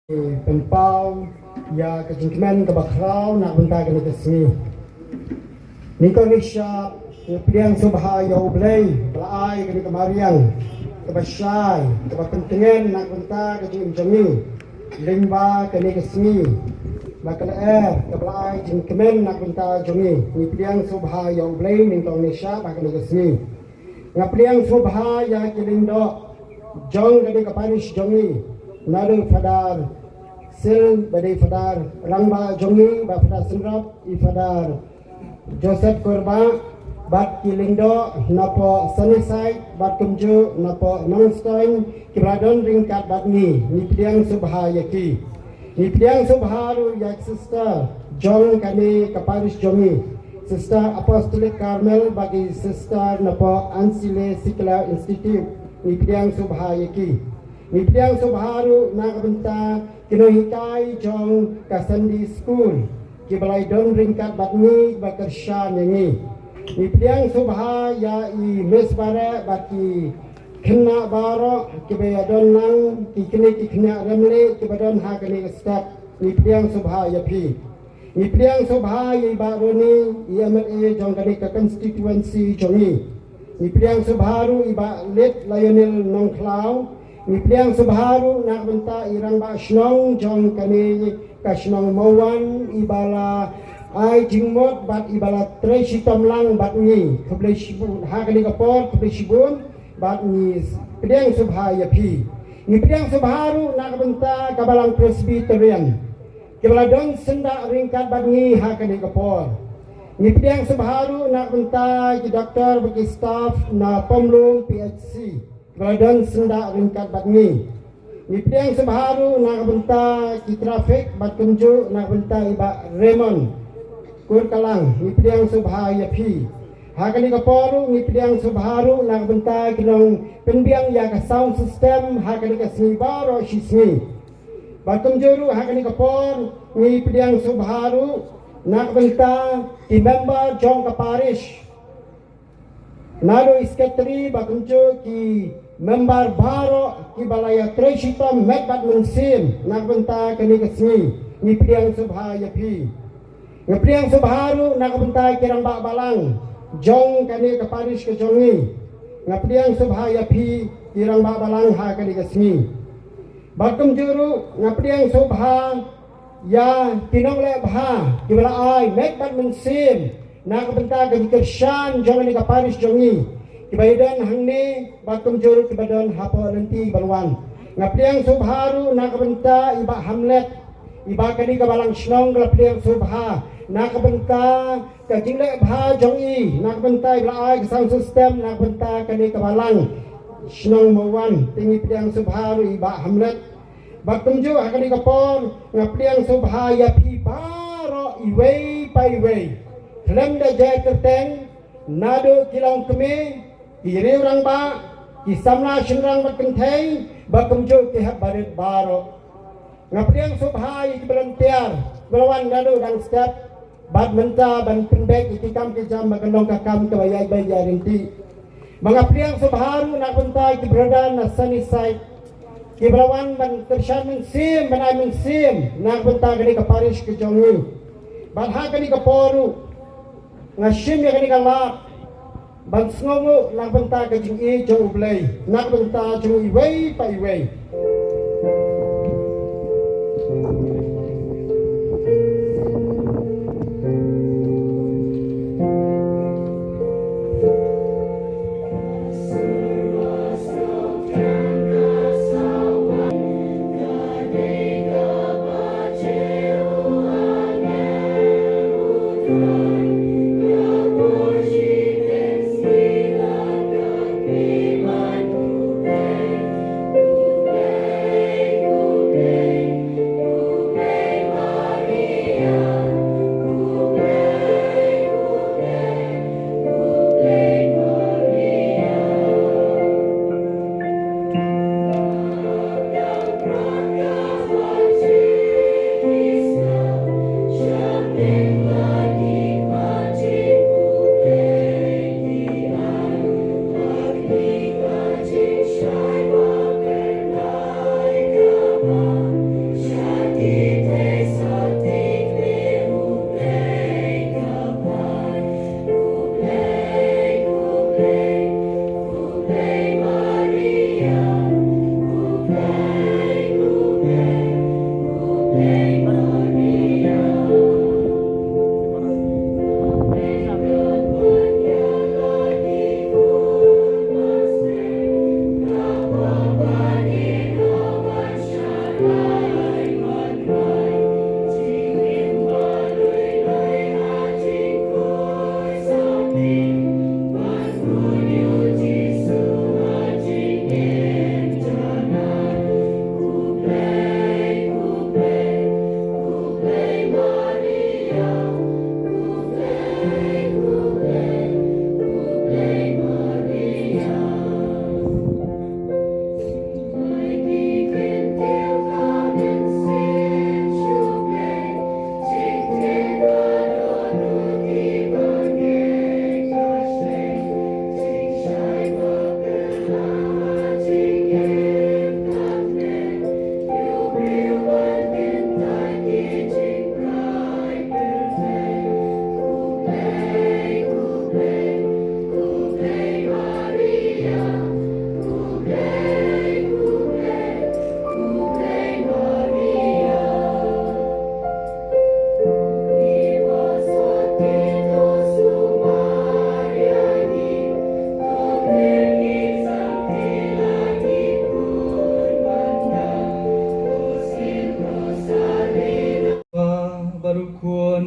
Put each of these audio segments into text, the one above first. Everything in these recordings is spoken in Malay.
Penpau ya kejengkemen ke bakrau nak bentar kena kesini. Indonesia pilihan subha ya ublay belai kena kemariang ke basyai ke pentingan nak bentar kejengkemen limba kena kesini. Bakal ke belai jengkemen nak bentar jongi. Ni pilihan subha ya ublay Indonesia bakal kena kesini. Ngap pilihan subha ya kilindo jong kena kepanis jongi. Nadu fadar sil badai fadar rangba jongi ba fadar senrap I fadar Joseph Korba bat kilindo napo Sunnyside bat kumju napo Nongstoin kibradon ringkat bat ni pidang subha yaki ni pidang subharu yak sister jong kani kaparis jongi sister Apostolic Carmel bagi sister napo Ansile Secular Institute ni pidang subha yaki. Nipidang subharu nak benta kinohikai jong kasandi school kibalai don ringkat batni bakersha nyanyi. Nipidang subha ya I mesbara baki kena baro kibaya don nang kikena remle kibadon ha kini step. Nipidang subha ya pi. Nipidang subha ya baroni IMLA jong kani ke constituency jongi. Nipidang subharu iba let Lionel Nongklau. Nipidang subharu nak benta irang ba snong jong kani kasnong mawan ibala ai jingmot bat ibala tresi tomlang bat ni keblai sibun ha kani kapor keblai sibun bat ni pidang subha ya pi. Nipidang subharu nak benta kabalang Presbyterian kibala don senda ringkat bat ni ha kani kapor. Nipidang subharu nak benta ki doktor bagi staff na Pomlung PHC Badan sendak ringkat bat ni. Nipidang subharu nak benta ki trafik bat kunju nak benta iba Raymond Kurkalang nipidang subha ya pi. Hakani kaporu nipidang subharu nak benta kinong penbiang ya ka sound system hakani ka sini baro sisni. Bat kunjuru hakani kapor nipidang subharu nak benta ki member jong ka parish. Nado iskatri bakunju ki member baro ki balaya treshita mekbat mensim nak benta kani kesni nipidang subha ya pi. Nipidang subharu nak benta kirang bak balang jong kani ke paris ke jongi. Nipidang subha ya pi kirang bak balang ha kani kesni. Bakum juru nipidang subha ya tinong le bha ki balai mekbat mensim nak benta ke kersan jong ni ke paris jongi. Kibaidan hangni bakum juru kibadan hapo nanti balwan. Ngapliang subharu nak benta iba Hamlet iba kani kabalang snong ngapliang subha nak benta ka jingle bha jongi nak benta iba ai sound system nak benta kani kabalang snong mawan tingi piang subharu iba Hamlet. Bakum juru kani kapon ngapliang subha ya pi baro iwei pai wei. Klem da jai kerteng nado kilang kemi kiri orang ba kisamna shinrang berkentai bakumju kihat barit baro ngapriang subhai kibelantiar belawan nado dan step bad menta ban pendek ikikam kejam magendong kakam kebayai bayar rinti mengapriang subharu nak bentai kiberada na Sunnyside kibelawan ban kershan mengsim banai mengsim nak bentai kani kaparis kejongi ban ha kani kaporu ngasim ya kani kalak ban sngongo nak benta ke jing e jong ublay nak benta jong iway pa iway. Yeah.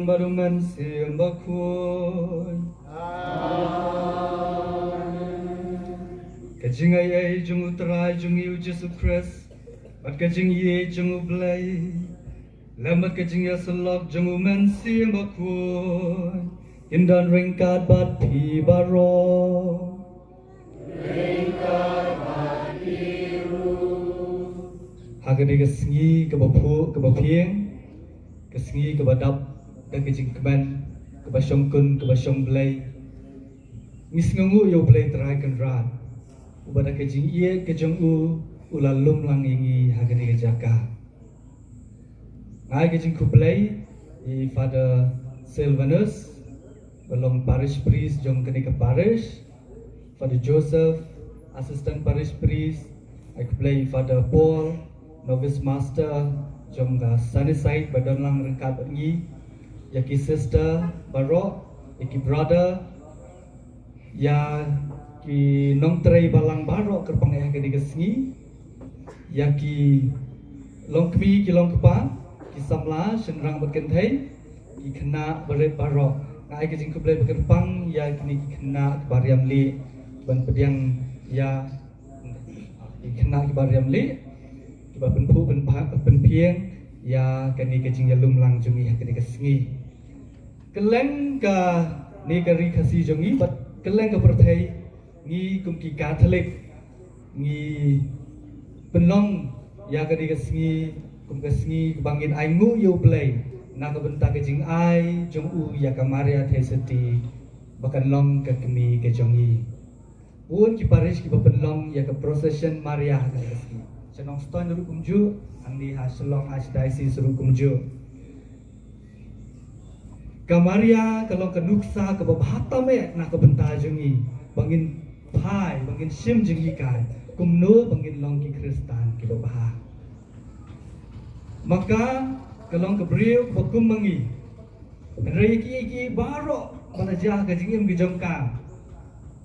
baruman siang bakun Kajing ay jung utray jung iu Jesu Christ Bat kajing ye jung ublay Lamat kajing ya selok jung uman siang bakun Indan ringkat bat pi baro Hagani kesengi kebapu kebapieng kesengi kebadap dan kejing keban kebasyong kun kebasyong belai ngisngungu yo belai terai kenrat ubada kejing ie kejong ulalum lang ingi hagani kejaka ngai kejing ku belai i Father Sylvanus belong parish priest jong keni ke parish Father Joseph assistant parish priest I play Father Paul novice master jom ga Sunnyside badan lang rengkat ngi yaki sister barok yaki brother ya ki nong tray balang barok kerpang ya ke digesngi yaki long kmi ki long kepa ki samla senrang berkentai ki kena berit barok ngai ke jing keblai berkerpang ya kini ki kena bariam li ban pediang ya ki kena ki bariam li Ba penpu penpieng ya kani kecing ya lumlang jungi ya kani kesengi keleng ka ni kari kasi jungi bat keleng ka perthai ngi kumki Katolik ngi penlong ya kani kesengi kum kesengi bangin aingu yo play na ka benta kecing ai jung ya ka Maria Theseti bakan long ka kemi ke jungi un ki parish ki penlong ya ka procession Maria ka kesengi Senong stone dulu kumju, angdi hasilong hasdaisi suruh kumju. Kamaria kalau kenuksa ke babhata me nak kebentar jungi, bangin pai, bangin sim jungi kai, kumno bangin longki Kristan ke babah. Maka kalau kebriu bakum mangi, reiki barok mana jah kajingim gejongka.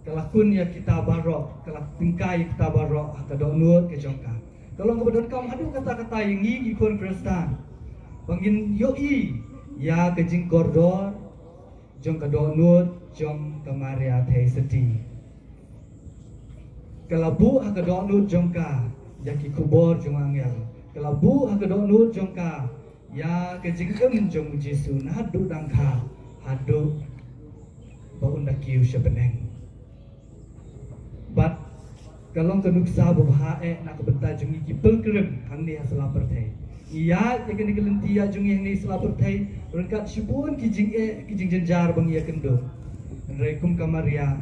Kelakun ya kita barok, kelak tingkai kita barok, kadok nuot kejongka. Kalau kemudian kamu aduh kata-kata yang ini ikon Kristen, bangin yoi ya kejing kordor, jong kadonut, jong kamaria Theseti. Kelabu kadonut jongka, ya ki kubor jong angel. Kelabu kadonut jongka, ya kejing jong Jesu nadu dangka, hadu bau nakiu sebeneng. But kalau kenuksa bahae nak kebentar jungi kipel kerem hang ni hasalah pertai. Ia yang kena kelenti ya jungi hang ni hasalah pertai. Rengkat sibun kijing jenjar bang ia kendo. Rekum kamaria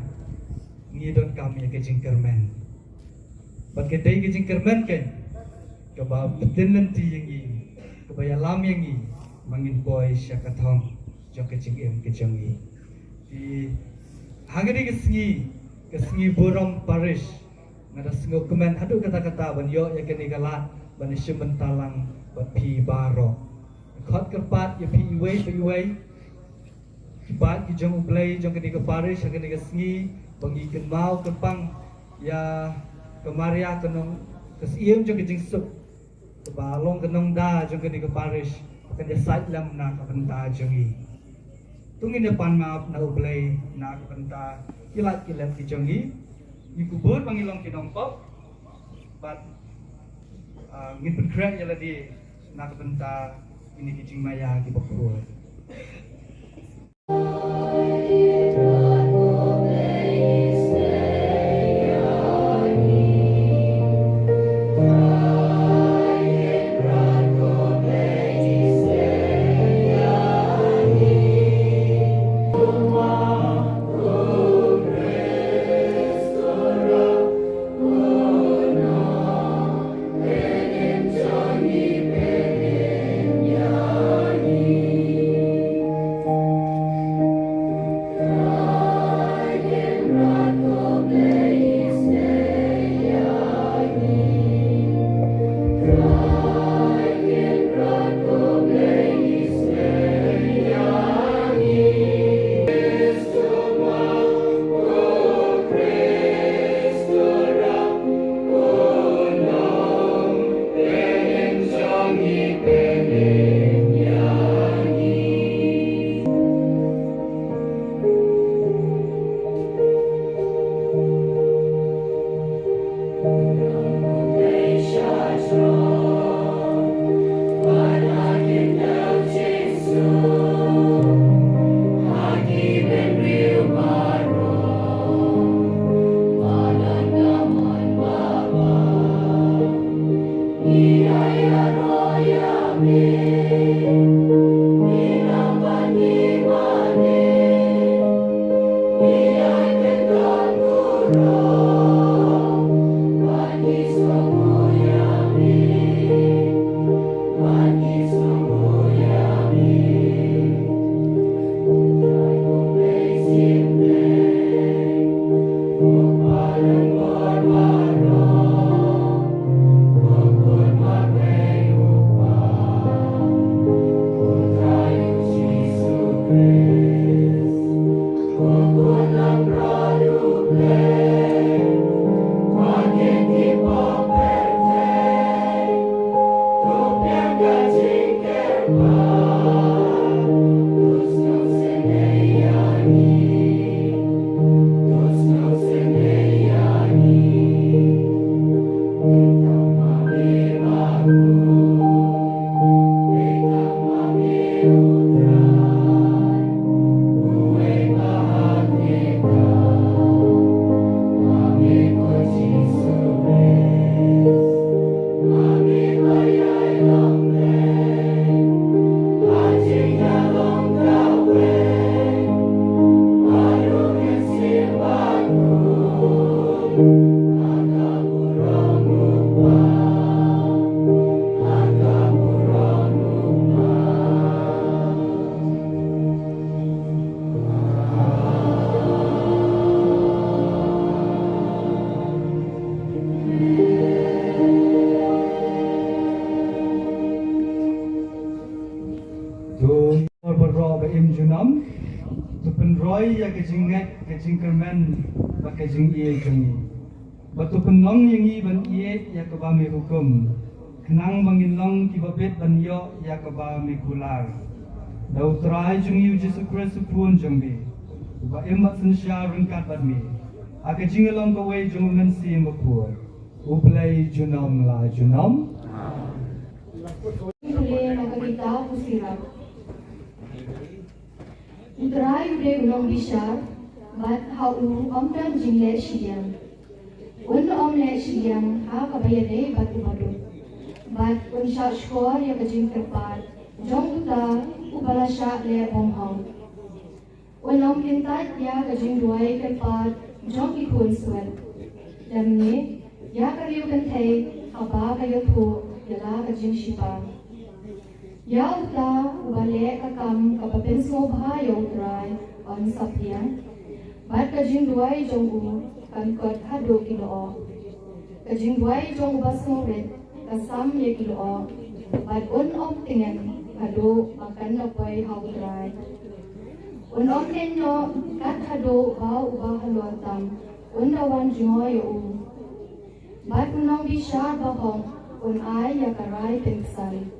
ngidon kami kijing kermen. Bat kedai kijing kermen kan. Keba betin lenti yang ini. Kebaya lam yang ini. Mangin boy syakathong jong kijing kijungi. Di hang ni kesengi borong parish. Ngada sengok kemen aduh kata-kata ban yo ya kini galat ban isu mentalang ban pi baro khot kerpat ya pi iwei kibat ki jong ublai jong kini ke parish kini ke sengi bangi ken mau kepang ya kemaria kenong kesiem jong kijing sup kebalong kenong da jong kini ke parish kan ya sait lam na ka benta jongi tungin depan maaf na ublai na ka benta kilat ki jongi ni kubur pangilong kinongkok bat ngin penkrak ya ladi nak benta ini kijing maya ki bakul Yeah. Junam, tu penroy ya kejingat kejingkerman ba kejing iye kengi. Batu penong yang i ban iye ya kebami hukum. Kenang banginlong kibabit ban yo ya kebami kular. Dau trai jung yu Jesu Kristus pun jungbi. Ba emat sensya ringkat badmi. Aka jingelong kawe jung mensi mapur. Uplay junam la junam. Boleh nak kita pusirap. Utrai udah ulong bisar, bat hau dan jingle siang. Un siang ha kabayade batu badu. Bat un skor ya kajing terpat. Jong uta ubalasya le bonghong. Un pintat ya kajing duai terpat. Jong ikun suan. Damne ya kariu kantay haba kayo tu yala kajing shipang. Ya uta ubale kakam kapapin smobha ya utray on sapyan. Bat kajing duay jong kan kot hado kilo. Kajing duay jong ubas ngobet kasam ya kilo. Bat tingen hado makan napay ha utray. Tenno kat hado ba ubah haluatam. Awan jungo ya Bat unong bisya bahong ay ya karay pinsal.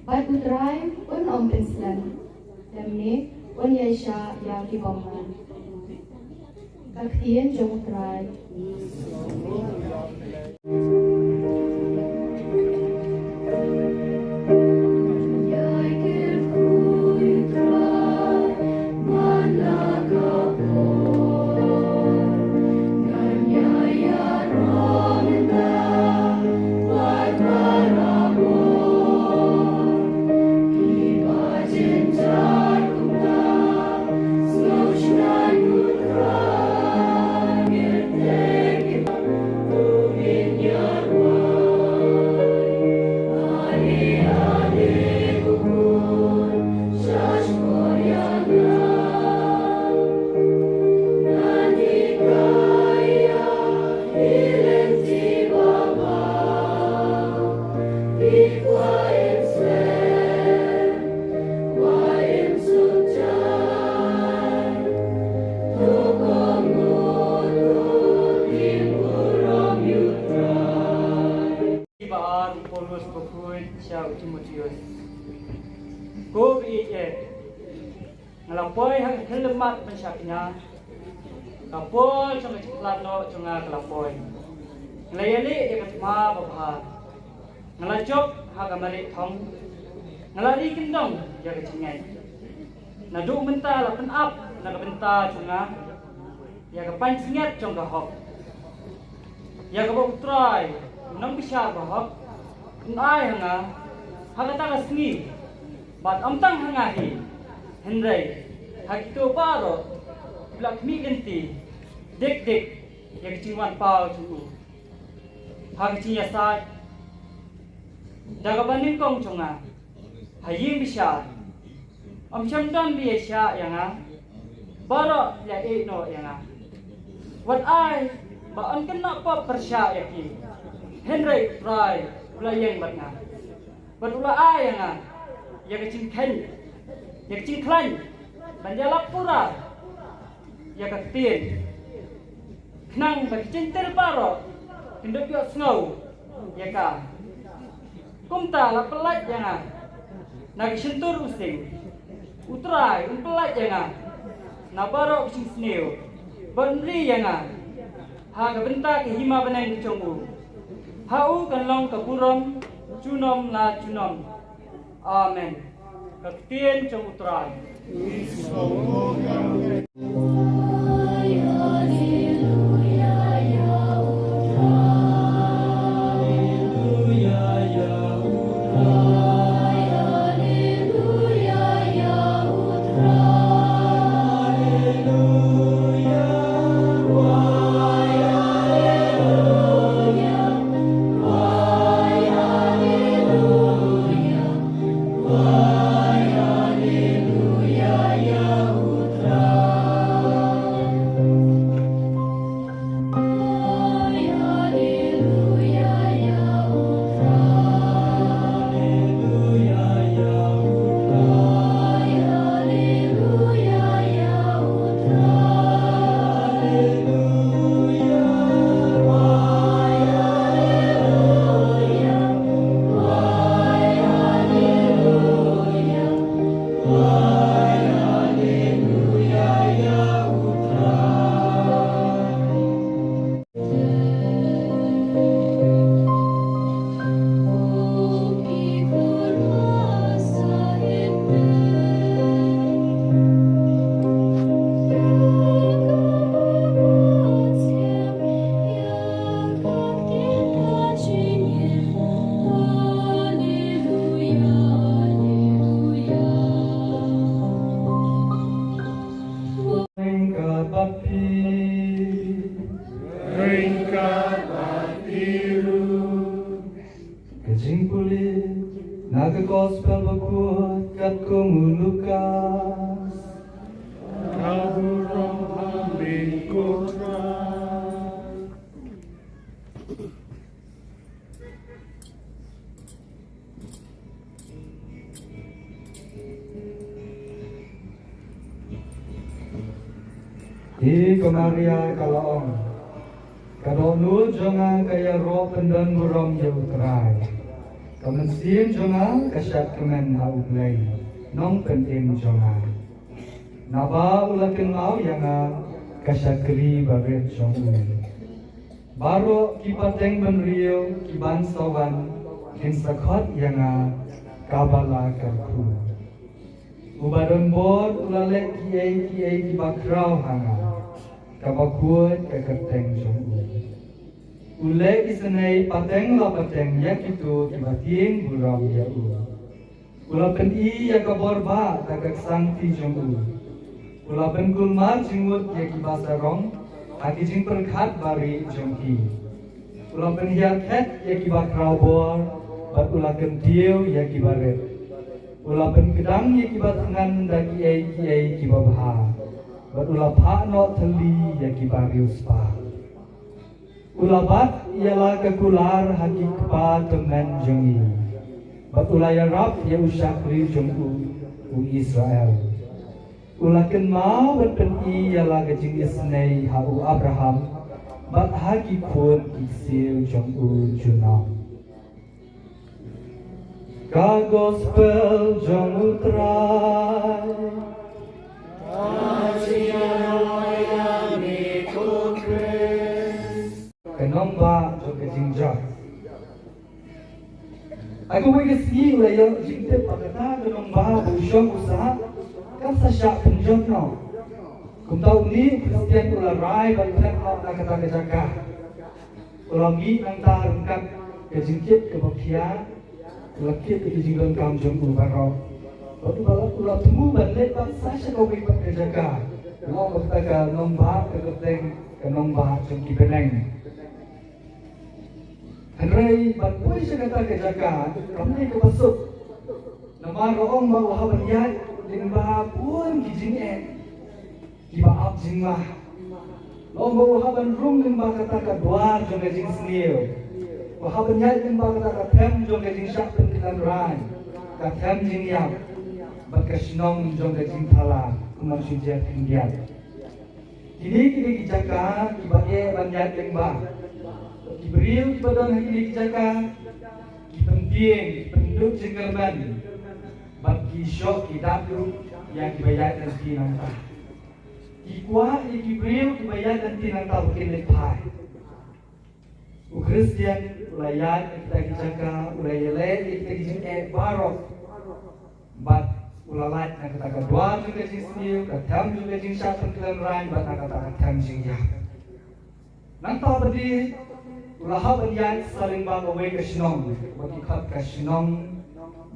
Bat utray penslan. Damne yaisha ya kibongan. Kaktian jong utray. Go ngelapoy hang helemat pensyaknya kapol sama ciklat no cunga ngelapoy ngelayali ya katma babha ngelajok haga mari thong ngelari kindong ya kecingai nadu menta lapen up naga benta cunga ya kapan singat cong hok ya kabok try nang bisa bahok nai hanga hakata sengi bat amtang hangahi hendrai hakito baro blak mi genti dek yang ciwan pau cu hak cinya sa daga banin kong chunga hayim bisa am chamdan biasa yanga baro ya no yanga wat ai ba an kena pa persya yaki hendrai try ulayeng batna bat ula ai yanga ya kecing khen ya kecing klan banjalak pura ya kaktin nang bagi cintel paro tindak yo snow ya ka kumta la pelat yanga nagi sentur using utrai pelat yanga na baro sing sneo bonri yanga ha ka benta ke hima benang chongu hau kan long ka purom chunom la chunom amen kaktin chong utrai Kajing kulit naga gospel bakut kat Lukas kaburong hambing kura Di Maria kalaong kadonu jonga kaya ro pendan burong jauh terai kemensian jonga kasyat kemen haublay nong penting jonga naba ulakin mau yanga kasyakri baret jongu baro kipateng benrio kiban sawan kin sakot yanga kabala karku ubaron bor ulalek kiai kibakrau hanga kabakuat keketeng jongu ulek isenai pateng la pateng yak itu kibatin burong yau ulapen i yak borba takak sangti jongu ulapen kulmar jingut yak kibasarong haki jing perkat bari jongki ulapen hiaket yak kibakrau bor bat ulaken dieu yak kibaret ulapen gedang yak kibatengan daki kiai kibabha bat ulapha no thali yak kibarius pa ulabat ialah kekular hakikpa dengan jongi bat ulaya rab ya usyakri jongu u Israel ulaken ma bat peni ialah kejing isnei hau Abraham bat hakikun isil jongu junam ka gospel jongu trai kenong ba jo kejing jok aku wege si ulayo jingte pakata kenong ba busyong usaha kan sasya penjok no kumtau ni Kristian ularai banten hau kata kejaka ulangi nang ta rengkat kejingkit kebakia lakit ke jinggon kam jong barok waktu balap ulah temu balik pak saya kau ikut ke jaga lo kata ke nombak ke keteng ke nombak jong ki beneng Henry banpui saya kata ke jaga kami ke masuk nama roong bawa habaniyat lingba pun kijing ki baap jingmah lo bawa haban rum lingba kata ke duar jong ke jing seniu Wahabanyat yang bakal katem jong kajing syak penkilan rai, katem jing yap, berkesinong jong kajing thala, kumang sujat hindiat. Kini dijaga, kibaye banyat yang bah, kiberiu kibadan kini dijaga, kipenting, penduk jengkelman, bagi syok kidaplu yang kibayat dan tinangkah. Kikuah kiberiu kibayat dan tinangkah bukin lepai. Kristian ulayat kita dijaga ulayat kita dijengke barok bat ulalat yang kita kedua juga jingsiu katam juga jingsyak penkilan rain bat nak kata katam jingya nanta badi ulahab anyan saling bang away kasinong bagi kat kasinong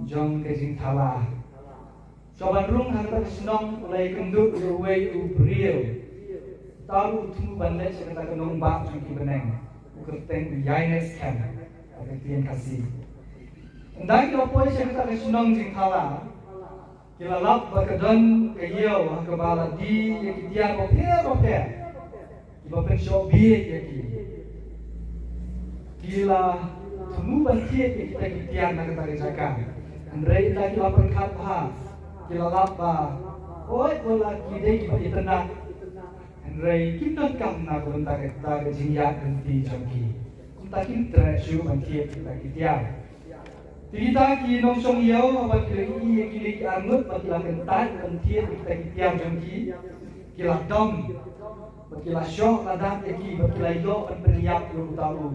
jong kajing thala coba rung hang kata kasinong ulay kenduk ulay ubril tahu tunggu bandai saya kata kenong bak jengki beneng kerteng yaines kan ada tiang kasih endai kita poin saya kata kesunong jing kala kita lap berkedon kayau hakabala di yang kita bope kita pensok biak yang kita temu bantiet yang kita kitian nak kita jaga andai kita perkat bah kita lap bah oi bola kita tenang Rai kita kam na kunta kita kejinyak henti jongki. Kunta kita syu bantiet kita kitiam. Kita ki nong song yau abat kiri kiri angut bagi kentat bantiet kita kitiam jongki. Kila dom, bagi syok ladak eki bagi yo penriap lu tahu.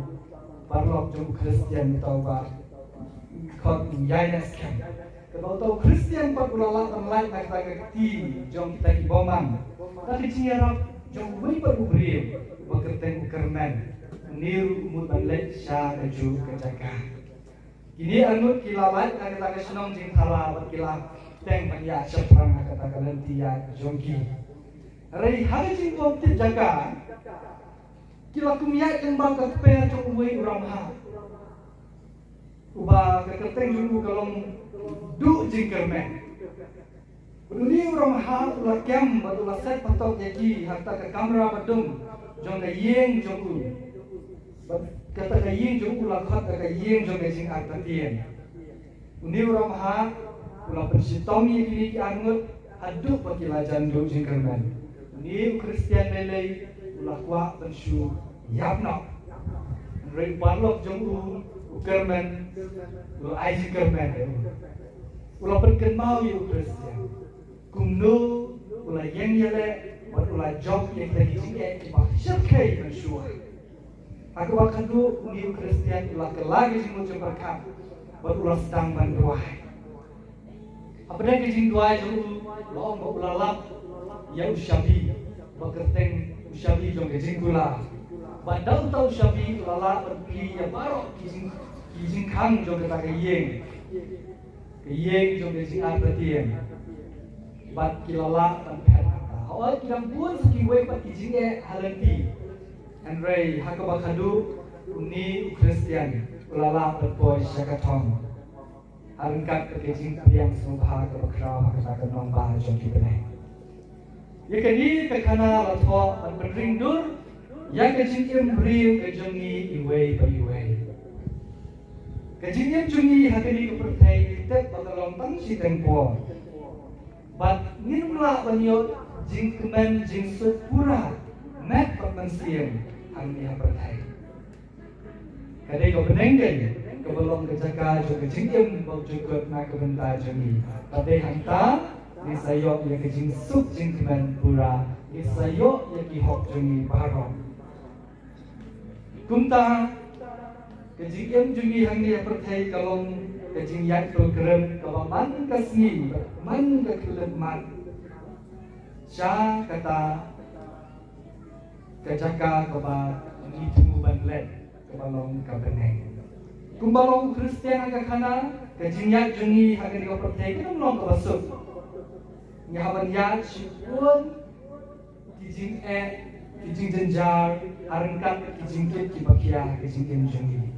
Barlok jong Kristian tahu ba. Kot yaines kan. Kalau tahu Kristian pak ulala online nak kita kiti jong kita ki bomang. Tapi ciarap jong wei berubril bekerteng kermen niru umut balai sya kaju kejaga kini anut kilalat nak kata kesenong jing thala berkilah teng pania seprang nak kata kalentia jongki rei hari jing kontit jaga kila kumiat yang bang keper jong wei urang ha uba kekerteng julu kalong du jing kermen Ini orang hal ulah kem batu ulah set patok jadi harta ke kamera badung jong ke yeng jongku kata ke yeng jongku ulah khat ke yeng jong ke sing artien ini orang hal ulah persitomi kini ki angut aduk bagi lajan do jing kerman ini Kristian lele ulah kuat pensu yapno rei parlok jongku kerman ulah ai jing kerman ulah berkenal yu Kristian kumno ulai yang yale buat ulai job yang lagi jingke cuma siapkai mensyuah aku akan tu uniu Kristian ulah kelagi jingmu jemberkam buat ulah sedang banduai apa dah kijing duai julu lo mau ulah lap ya usyabi bekerteng usyabi jong kijing gula bandau tau usyabi ulah lap pergi ya barok kijing kang jong kita keyeng jong kijing artien bat kilala tan phet hawai kidam pun sekiwe pat kijinge halenti andrei hakaba khadu uni Kristian ulala berpoi syakatong harengkat ke kijing piang subha ke bakrau hakata ke nomba jong kibene yakani ke kana latho pan berringdur yang kijing imbriu ke jongi iwe pa iwe kijing yang jongi hakani ke pertai tek bakalong tang si tempo Bat nimla banyot jing kemen jing sepura met permensian ang niya bertai. Kadai ko penenggen kebelong kejaga jo kejingim bau jukut na kebentai jemi. Kadai hanta ni sayok ya kejing sup jing kemen pura ni sayok ya ki hok jemi barong. Kumta kejingim jumi hang niya bertai kalong kejing yang program kalau man kasni man kekelet man sya kata kejaga keba ni tunggu banlet kebalong kabeneng kumbalong Kristian agak kana kejingnya jungi hagan di protek kita melong ke basuk ngawan ya syukur kijing kijing jenjar arengkat kijing kit kibakia kijing jungi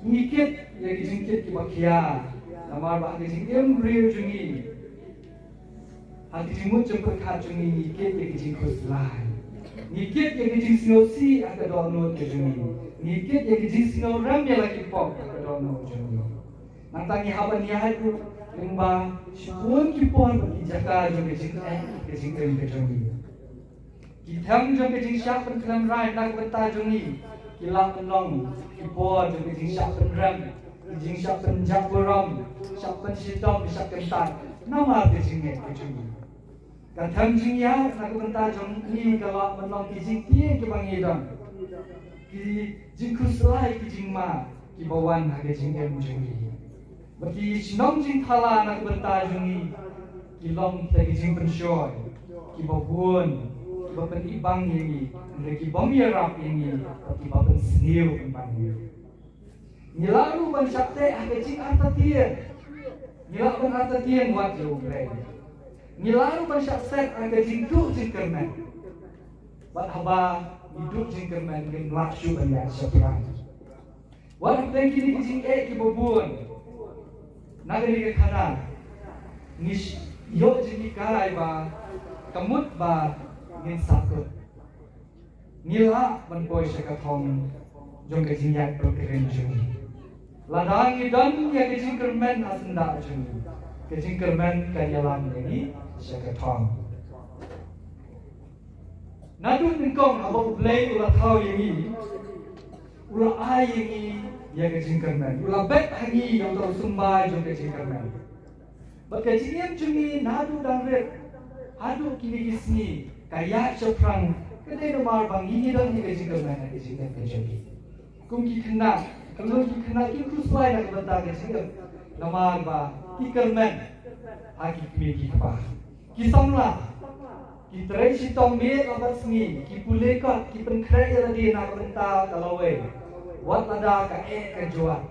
ngikit ya kijing kit kibakia namar bah kijing brio jungi hati jimut jemput jungi ngikit ya kijing kuslai ngikit ya kijing sinosi aga dono jungi ngikit ya kijing sinoram ya lagi pop aga dono jungi nantangi haban ya hadu limba syukur kipon bagi jaga jungi kijing jungi Kitang jom kejing siap penkelam rai nak beta jungi kilang penong kipor jom kejing siap penram kejing siap penjak beram siap pensitom siap kentan nama kejing kejungi katang jing ya nak beta jom ni kalau menong kejing tiang kebangidang kejing kuslai kejing ma kibawan kejing jungi bagi sinong jing thala nak beta jungi kilong kejing pensyoy kibabun bapen ibang ini, mereka bom ya rap ini, tapi bapen seniu kembali. Nilaru ban sakte agak arta tian, nilak ban arta tian buat jauh play. Nilaru ban sakte agak duk jingkerman, buat haba hidup jingkerman dengan laksu banyak seperang. Buat play kini kijing kibobun, nagari ke kanan, nis yo jini kai ba, kamut ba. Ngin sakut nila banpoy sa katong jong kajinyak perkeren jungi ladang idan ya kajing kermen asenda jungi kajing kermen kanyalang ini sa katong nadun ningkong abang play ula tau yangi ula ay yangi ya kajing kermen ula bet hangi yang tau sumbay jong kajing kermen bat kajingan jungi nadu dan red adu kini kisni kaya seprang kedai nomor bang ini dan ni kejing kerana kejing kejing kumki kena kalau ki kena ki kuslai nak benda kejing nomor ba ki kermen haki kmi ki pa ki samla ki trai si tombe labat sni ki puleka ki penkrai ada di nak benda kalau wat ada ka kejuat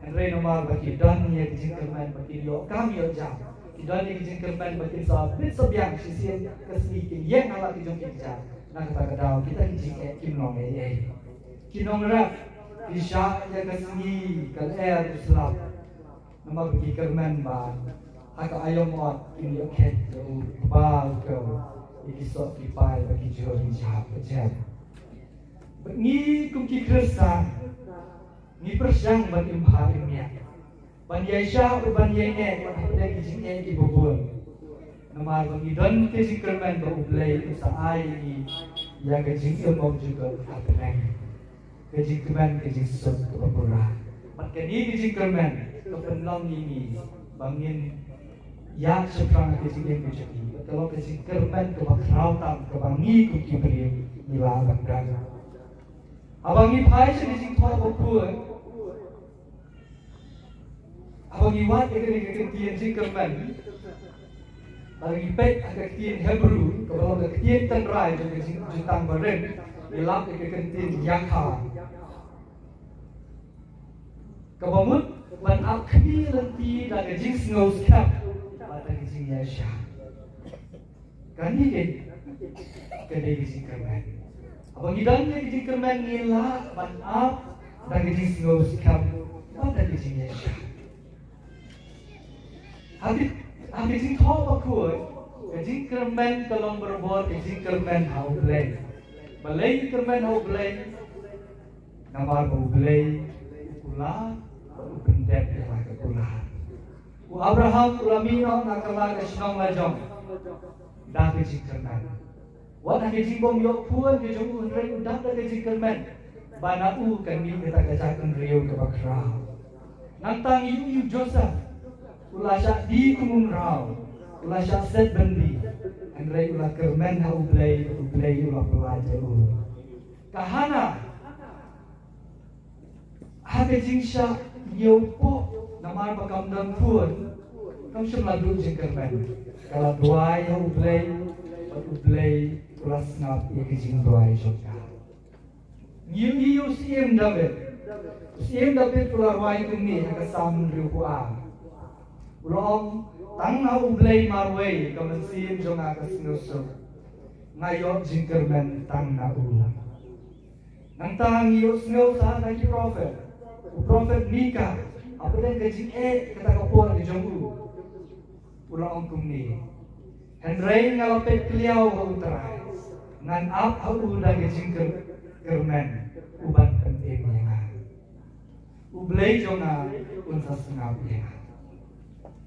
andre nomor ba ki dan ni kejing kerana bagi yo kami yo jam dan ni kijing kerman batin sa bit sabyang sisian kaslikin yang ala kijong kijang nak kata kadau kita kijing kimnong kinong rap isya yang kasni kal Islam nama bagi kerman ba haka ayom ot kini oket yo ba ko ikisot lipai bagi jor jahap pejam ni kumki krista ni persyang bagi imharimnya Banyai syah berbanyai ne, pada kijing di bubun. Nama bagi don kijing kerman berublay usa ai yang kijing ilmu juga hapneng. Kijing kerman kijing sub berbura. Maka ni kijing kerman kepenlong ini bangin ya seprang kijing yang kijing. Kalau kijing kerman kebakrau tam kebangi kuki beri nila bangdang. Abangi pai kijing thoi bubun. Abang iwat yang keketian jingkerman bagi pek keketian Hebrew kalau keketian tenrai juga jintang beren ilap keketian Yakha kebamut ban akhi lenti dan jing snow skap pada jing Yasha kani den kedai jingkerman abang idangnya jingkerman ilap ban up dan jing snow skap pada jing Yasha Habis jing thau bakut, kejing kermen tolong berbuat kejing kermen hau blend. Balai kermen hau blend, namar bau blend, kula, bau pendek lah kula. Ku Abraham ulamino nakala kesenong lajong, dah kejing kermen. Wan kejing bom yok puan kejong unrei udah dah kejing kermen. Bana u kami kita kecakan riau kebakrau. Nantang yu Joseph. Ulasya di kumun rau, ulasya set bendi, andre ulah kermen ha ublay ulah pelajar kahana, hake jingsha yopo namar bakam dan pun, kam semladu jing kermen, kalau doai ha ublay ulah snap ya jing doai jokka. Ngiu siem David, Siem David pular wai kumi hakasam riukuang. Ulong tang na ublay marway kaman siem jong akasnusuk. Ngayot jingkermen tang na ulang. Nang tang iyos ngaw sa nagi prophet. Prophet Mika. Apa dan kajing kata kapor di jonggu. Ulong kumi. Henry ngalapet kliau hau terai. Ngan ap hau udah jingkermen ubat penting yang Ublay jonga unsa sengap ya.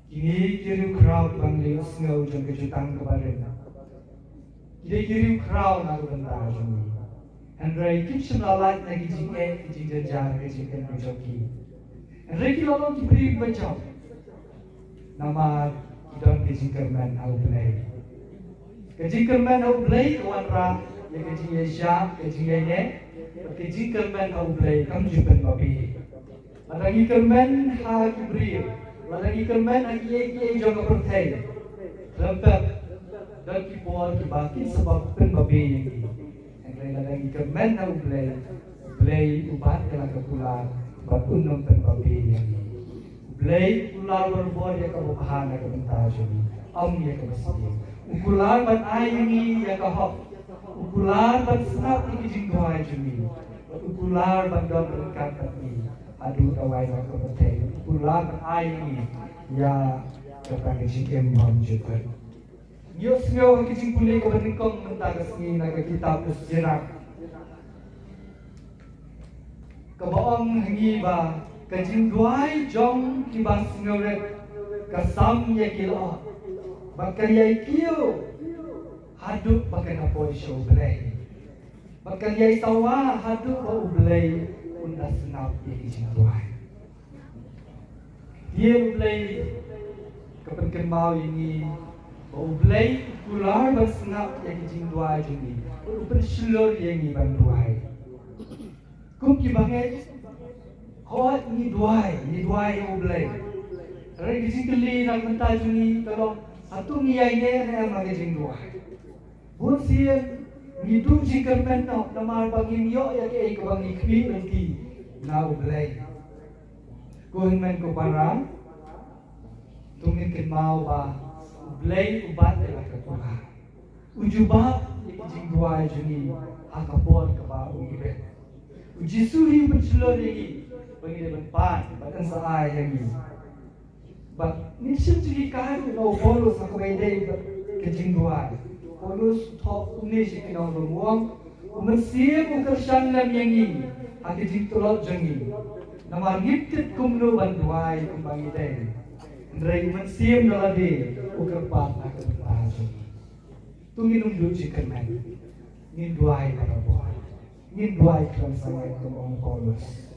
Kini kiri crowd bang lius ngau jong kejutang kebarin. Kiri crowd nak bentar jongi. Andrai kitchen lalat na kijing kijing jajar kijing kan joki. Andrai kilolong kibri bacau. Nama kidon kijing kerman au blay. Kijing kerman au blay kawan ra ya kijing yesha kijing yene. Kijing kerman au blay kam jupan babi. Lagi kermen ha kibri, lagi kermen lagi jong pertai. Lempet dan kibor kibakin sebab pen babi yang ini. Lagi kermen ha blay ubat kala kepular, ubat unong pen babi yang ini. Blay ular berbor ya kebahan ya kebentar jadi. Ya kebesar. Ukular ban ayungi ya kahop. Ukular ban senap iki jinggoai jadi. Ukular ban don berkat ini. Aduh kawai nak berteh pulang air ni ya kata kecik bam juga. Nyos ngau kecik pulih kau bernikong mentah kesini nak kitab sejarah. Kebaong hangi ba kecik duai jong kibas ngau rek kasam ya kilo. Bakal ya kio haduk bakal apa show belai. Bakal ya sawa haduk bau belai. Unda senap di kijing tuai. Dia ublay kepenken mau ini, ublay kular bersenap di kijing tuai jadi. Upen selur yang ini ban tuai. Kum kibanget, hot ni tuai ublay. Rai kijing keli nak mentai jadi kalau satu ngiai ni yang nak kijing tuai. Bun sian Hidup jika menok nama bagi miok ya ke bagi kwi nanti na ublay. Kuhin men ko para tungin kin mau ba ublay ubat ya ke pula. Ujuba ikijing dua juni akapor ke ba uibe. Ujisuri pencelor lagi bagi dia berpan bahkan saai lagi. But nisip jadi kan no bolos aku bede kijing dua. Polus top ini si kinong rumuang, umersih ukersan lam yang ini, hati jitulot jengi, nama ngiptit kumno banduai kumbangi deh, ndrai umersih nalade ukerpat nak berpas, tungin duci kemen, ngin duai karaboy, ngin duai kelam sangat kumong Polus,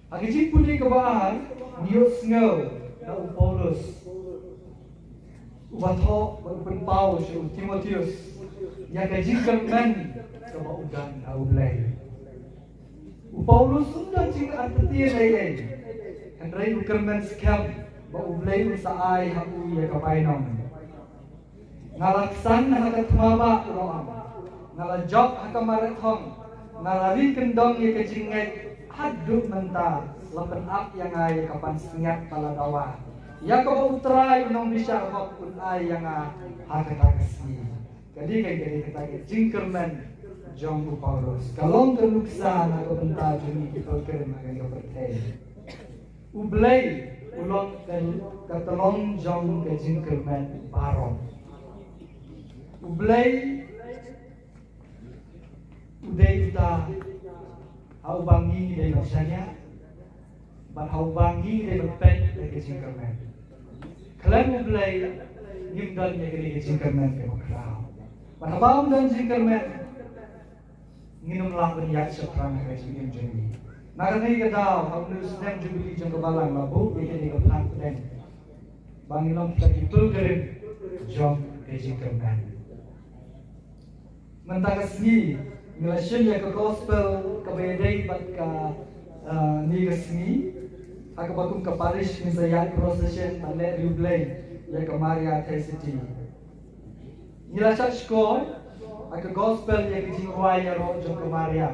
hati jit putri kebahan, nius ngau na Polus. Ubathok berpen Paulus Timotius yang kajingkan men kaba udan aublay. Paulus sudah jing arti lay. Andrai ukermen skam ba ublay sa ay haku ya kapainom. Ngalaksan hakat mama ulam. Ngalajok hakamarathong. Ngalari kendong ya kajinget haduk menta lapen up yang ay kapan sengat paladawa. Ya kau utrai unong bisa kau pun ay yang agak-agak Jadi kita jingkermen jong Paulus. Kalau terluksa nak bentar juni kita keren makan kepercayaan. Ublay ulong katalong jong ke jingkermen baron. Ublay uday kita hau bangi dari maksanya, bat hau bangi dari pet ke jingkermen. Kalian ublay ngimdal niya kini jingkermen ke makraw. Panabam dan jingkermen nginum lang beniak seterang ke jingkermen jengi. Nakanay kadaw hau nus nem jubili jeng kebalang labu kini kepan den. Bangilong kita kitul kerim jong ke jingkermen. Mentakas ni ngelasyon ya ke gospel kabedai bat ka ni kesni. Aku bakum ke Paris misalnya procession ane Rublay ya ke Maria City. Nila sekolah aku gospel ya ke Jingwai ya roh jong ke Maria.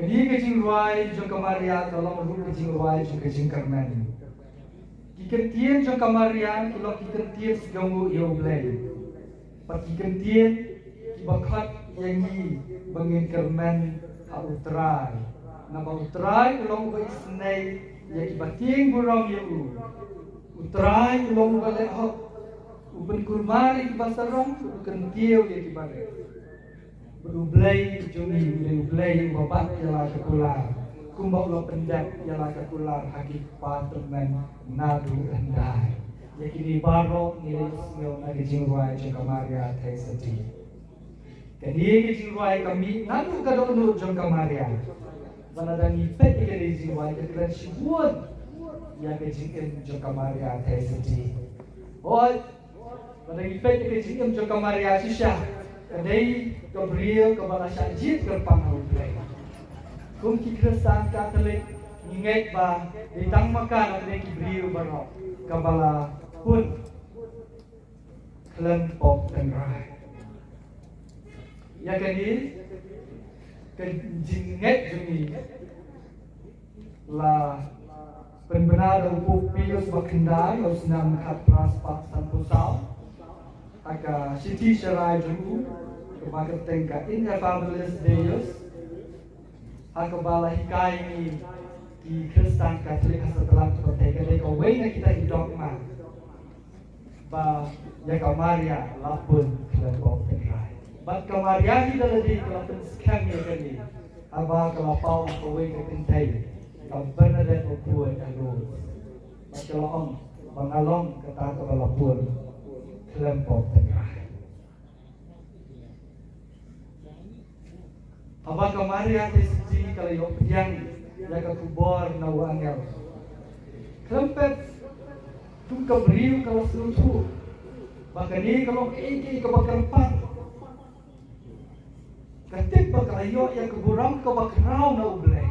Kini kecing ruai jong kamaria kalau mau kecing ruai jong kecing kermen. Kikentian jong kamaria kalau kikentian segamu yo blay. Pat kikentian kibakat yang ni bangin kermen utrai. Nama utrai kalau mau isnai ya kibating burang yo. Utrai kalau mau balik hok uben kurmari kibasarong kikentian ya kibare. Berublay juni berublay bapak ialah kekular kumbau lo pendak ialah kekular hakik patermen nadu endai yakini baro nilai semua nagi jingwai jong kamaria thai seti kini jingwai kami nadu kado nur jong kamaria banadang ipet ikani jingwai kekilan shibuan ya kejingin jong kamaria thai seti oi banadang ipet ikani jingin jong kamaria shisha kadai Gabriel kebala syajid kerpang haublay. Kum Kristan Katolik ingat ba ditang makan ada Gabriel barok kebala pun kelempok dan rai. Ya kini kejinget juni lah penbenar upuk pius bakendai os nam kat praspak sanpusau aka Siti Sharai juru kebakat tengka inga fabulous Deus akabala hikai ni di Kristen Katolik setelah tertega dek away na kita di dogma ba ya kamaria lapun kelompok penrai bat kamaria kita di kelompok scam ya kali aba kelapau away ke pentai kampana dan opuan alur makalong bangalong kata kelapun kelompok penrai. Abang kemarin ada siji kalau yang pedang jaga kubur nawa angel. Kelempet tu kebriu kalau selutu. Bahkan ni kalau ini kebakar empat. Ketik bakal ayo yang keburang kebakarau na ublay.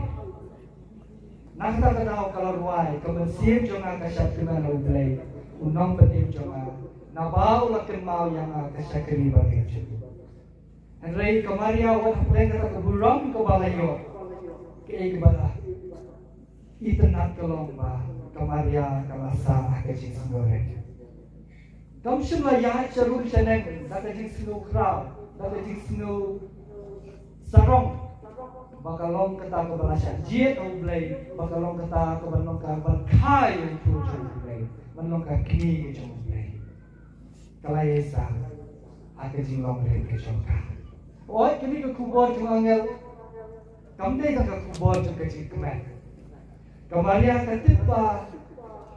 Nak tak tahu kalau ruai kemensian jangan kasat kena na ublay. Unang betim jangan. Nabau lakin mau yang kasat keri bagi. Andai kemaria awak mereka kata keburang ke balayo ke bala itenat kelomba kemaria kalasa kecing senggorek kamu semua ya cerum seneng dah kecing snow crowd dah kecing snow sarong bakalong kata ke bala syajid oblay bakalong kata ke banong kabar kai untuk oblay banong kaki ke oblay kalayesa akecing lombre ke jongka. Oi, kini ke kubur cuma angel. Kamdai ke kubur cuma kecil kemen. Kemarin ketipa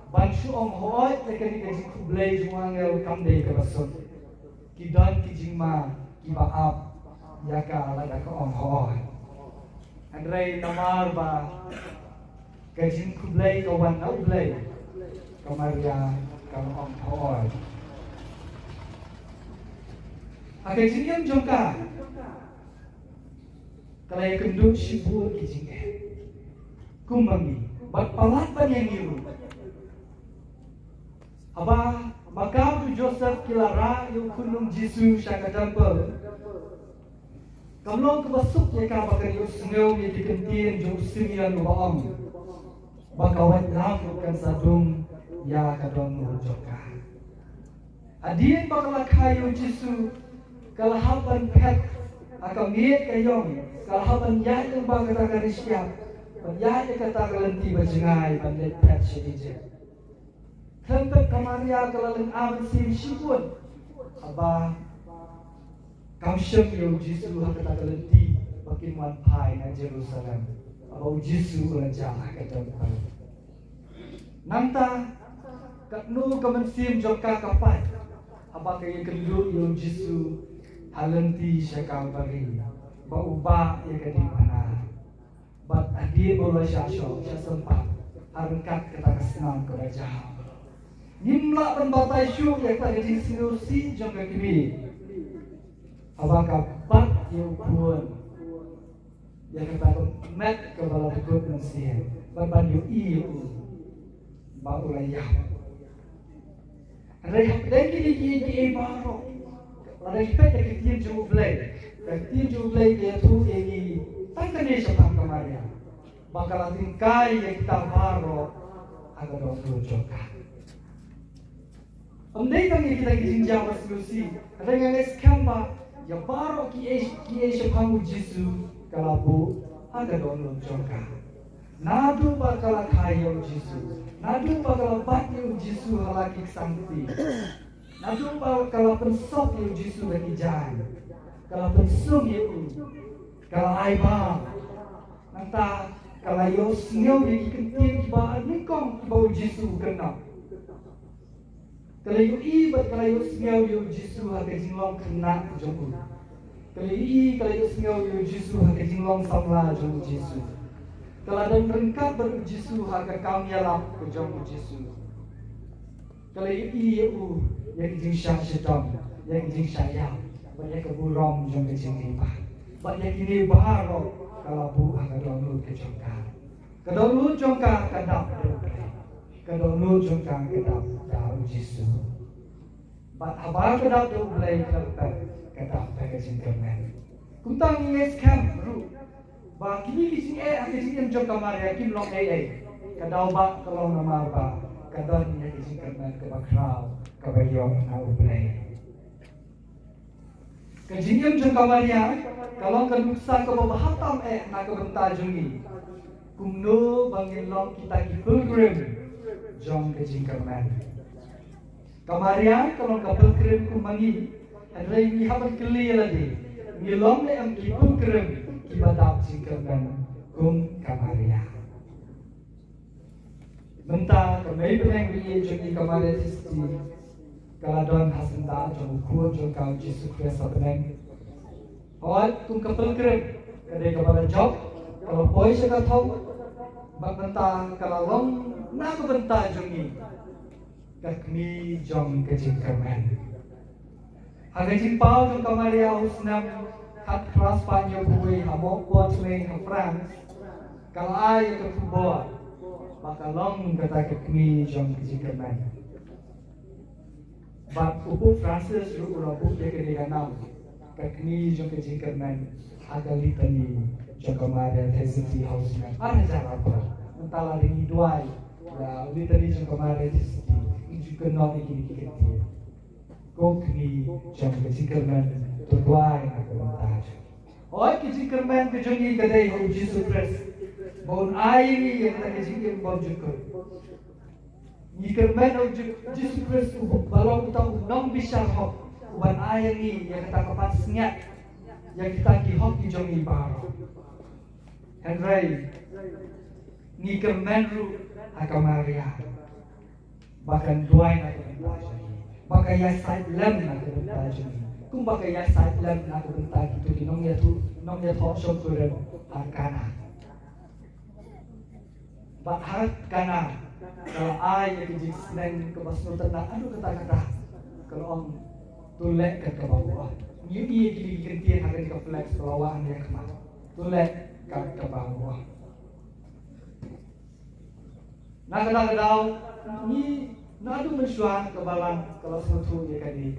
bansu om hoi, kini kecil kublai cuma angel kamdai ke basut. Kidan kijingma kibaap yaka lada ke om hoi. Andai namar ba kecil kublai kawan naublai. Kemarin kalau om hoi. Akan jingin jongka. Kalau yang kenduk sibuk kijingin. Kumbangi. Bat palat ban yang niru. Aba makam tu Joseph Kilara yung kunung Jisu syaka temple. Kamlong kebasuk ya ka bakar yung sengaw yang dikentiin yung simian lubaang. Bakawat lam bukan sadung ya kadong nurjoka. Adien bakalakay yung Jisu kalahapan pet akan miet kayong kalahapan ya yang bang kata karisya ya yang kata kalenti bajengai pandai pet sedije tempat kamaria kalalang aman sim shibun aba kamsyam yung Jisu kata kalenti bakin man pai na Jerusalem aba Jisu raja kata nanta katnu kamansim jokka kapat aba kay kendu yung Jisu halenti syakal bagi baubah ya ke di mana bat adi bola syasyo sempat harengkat kita kesenang kerajaan nimla penbatai syuk ya kita di sinusi jangka kimi abangka bat yang pun ya kita met ke bala tekut mensian ban yu iu ba ulayah rehat deki di baro ada efek yang kecil jumlah, kecil jumlah dia tu ini Takkan dia sepang kemarin. Bakal tingkai yang kita baru agar dong joka. Andai kan kita kijinjau resolusi, ada yang eskamba ya baru ki sepang Yesus kalabu agar dong joka. Nadu bakal kayo Yesus, nadu bakal bakyo Yesus halaki sangti. Nadu bakal pensok yo Yesus lagi jalan. Kalau pensung yo, kalau aiba, nanta kalau yo sinyo yo ikentin ba nikong bau Yesus kena. Kalau yo ibat kalau yo sinyo yo Yesus haga jinglong kena jongku. Kalau yo sinyo yo Yesus haga jinglong samla jong Yesus. Kalau ada merengkap ber Yesus haga kau nyalap ke jong Yesus. Kalau yo yang jing syaitan, yang jing syaitan, banyak keburong jong kecing lipa. Banyak ini baharu kalau bu akan download ke jongkang. Kedownload jongkang kedap berubah. Kedownload jongkang kedap tahu Yesus. Bat abang kedap berubah kedap kecing kemen. Kuntang yes kam ru. Ba kini kecing akan kecing jongkang maria kim long kedau ba kalau nama ba kedau ni kecing kemen kebakrau. Kabayong na ublay. Kajingyam jong kamarya, kalau keduksa kebahatam na kebenta jongi. Kumno bangin long kita ki pilgrim jong kajing kerman. Kamarya kalau ke pilgrim kumangi, adrai ni haban keli lagi. Ngilong le am ki pilgrim ki badap jing kerman kum kamarya. Benta kemai benang biye jongi kamarya sisti. Kalau don hasil dah jom kuat jom kau Yesus Kristus benang. Awak kum kapal kerem, kadai kapal job. Kalau boy sekat tahu, bak bentang kalau long nak bentang jongi. Kakmi jom kecing kerman. Harga cimpau jom kamaria usnam kat kelas panjang bui hamok buat main ke France. Kalau ayah ke football, maka long kata kakmi jom kecing kerman. Bab upu Francis ru upu dia kena nam. Kakni jom kecing kerman agak litani jom kemarin City House man. Ada cara apa? Entahlah ini dua. Ya litani jom kemarin City. Ini kena ini kita. Kokni jom kecing kerman terbuai nak mentaj. Oi kecing kerman kejongi kedai hu Yesus Kristus. Bon airi yang tak kecing bon jukur. Ni kerman of Jesus Christ balong tahu nong bisa hok uban air ni yang kita kapat sengat yang kita kihok di jongi baru. Henry ni kerman ru akamaria bahkan dua nak bertaj. Bahkan ya side lem nak bertaj. Kum bahkan ya side lem nak bertaj itu di nong ya thok shop kuren akana. Bahar kana kalau ayah kejik senang ke basno tenang, aduh kata-kata kalau orang tulek ke bawah, ni gini gantian hari ke flex lawan dia kemana, tulek ke bawah. Nak kadang-kadang ni nadu mensuah ke balang kalau sesuatu dia kadi,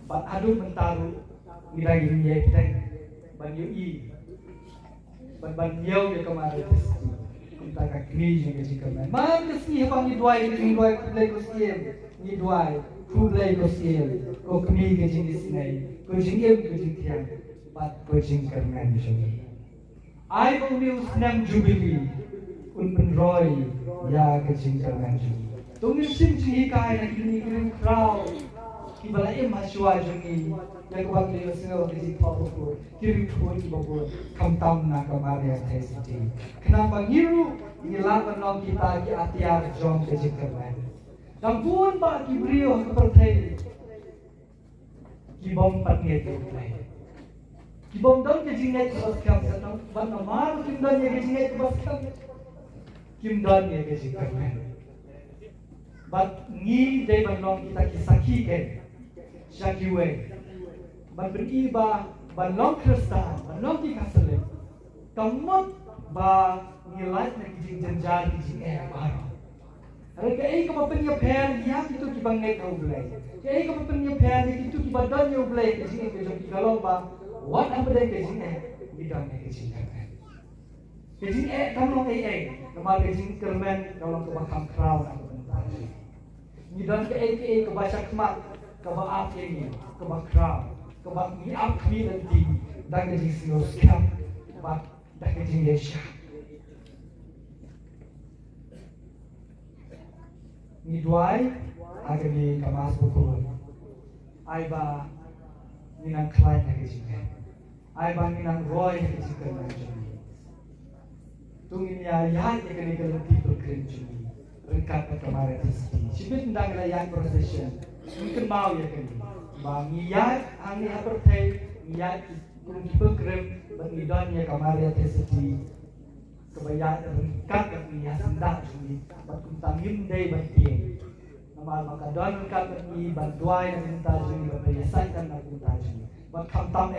adu mentaru ni lagi ni kita banyu ban dia kemarin. Kita kini juga jika mana kesini apa ni dua kulai kosiel ni dua kulai kosiel ko kini ke jenis ni ko jingem ke jitian bat ko jing kerman jumi ai ko ni usnam jubili un penroy ya ke jing kerman jumi tungin sim ji kai na kini krau ki balai masua jumi yang kuat dia sengaja di Papua, kiri tuan di Papua, kamtam nak kemarin City. Kenapa ngiru ngilapan nong kita di atiar jom kejikerman. Dan pun pak kibrio seperti kibom patnya tu play. Kibom dong kejingat bas kam senang, ban nomor kim don ye kejingat bas kam, kim don ye kejikerman. Bat ngi day ban nong kita kisaki ke, shakiwe. Ban beriba, ban long Kristen, ban long di Katolik. Kamut ba nilai nak kijing janjar kijing baru. Ada kaya kamu punya pen yang itu kibangai kau belai. Kaya kamu punya pen yang itu kibadan yang belai kijing kijing kalau ba what apa dah kijing bidang yang kecintaan. Kecing kamu nama kecing kermen dalam kebakam crown atau bentar. Bidang kebaca kemak kebaaf ini kebak crown kebak miap kami nanti dan kecing sinus kam kebak dan kecing Asia. Ni duai agar di kemas pukul. Aiba minang klien yang kecing. Aiba minang roy yang kecing kermen. Tungin ya yang kini kelenti berkerencuni rengkat kemarin tersebut. Sibit tentang layan procession. Mungkin mau ya kini. Bang niat angin apartheid niat kurang berkerem bangidon ya kemarin tersebut. Kebayaan rengkat yang niat sendak sini. Batum tamim day banting. Nama makadon rengkat ini bantuan yang minta sini berbiasan kan nak minta sini. Bakam tam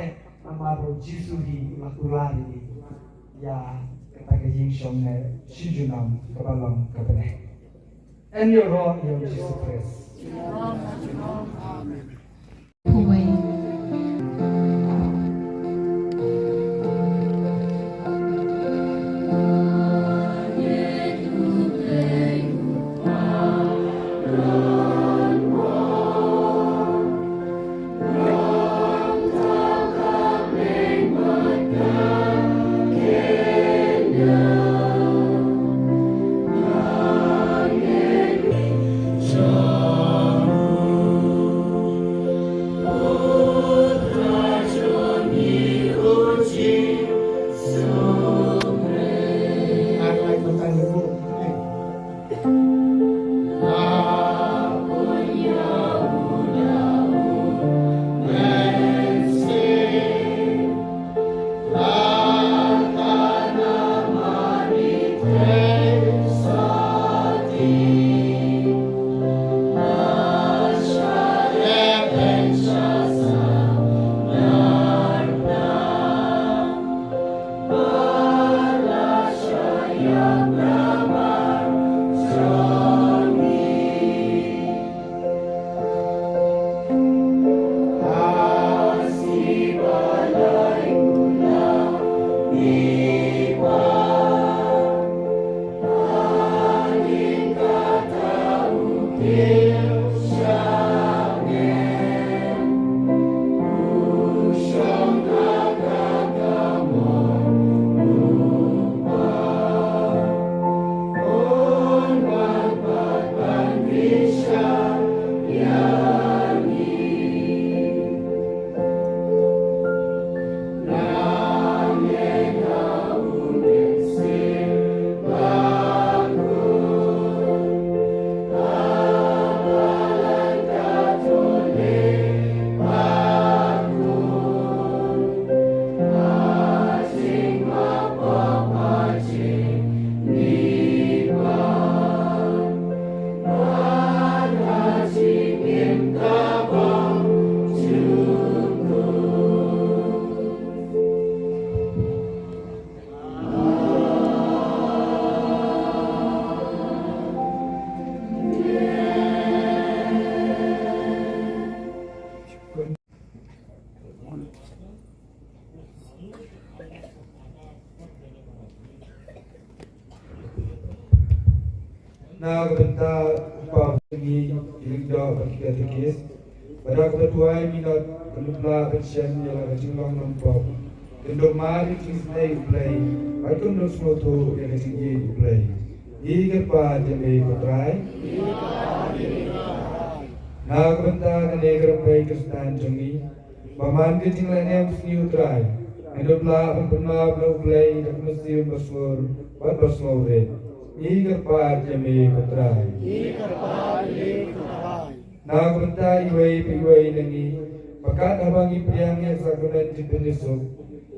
nama rojisu di lakuran ini. Ya. Kata jing shom ne shijunam kabalam kabane. And your Lord, your Jesus Christ. Na kebenta upah ini ilinda bagi kategis. Pada kebetulan minat penupla pensiun yang kecilong nampak. Kendok mari cisnai uplay. Aku nuk semoto yang kecil uplay. Ikan pa jembe kotrai. Na kebenta kanegar uplay kestan jemi. Paman kecil lainnya mesti utrai. Kendoklah penpena uplay dan mesti bersur. Buat bersur. Ikan pa jembe kotrai. Na kebenta iwai nangi. Pakat abang ipriang yang sakunan jipenisuk.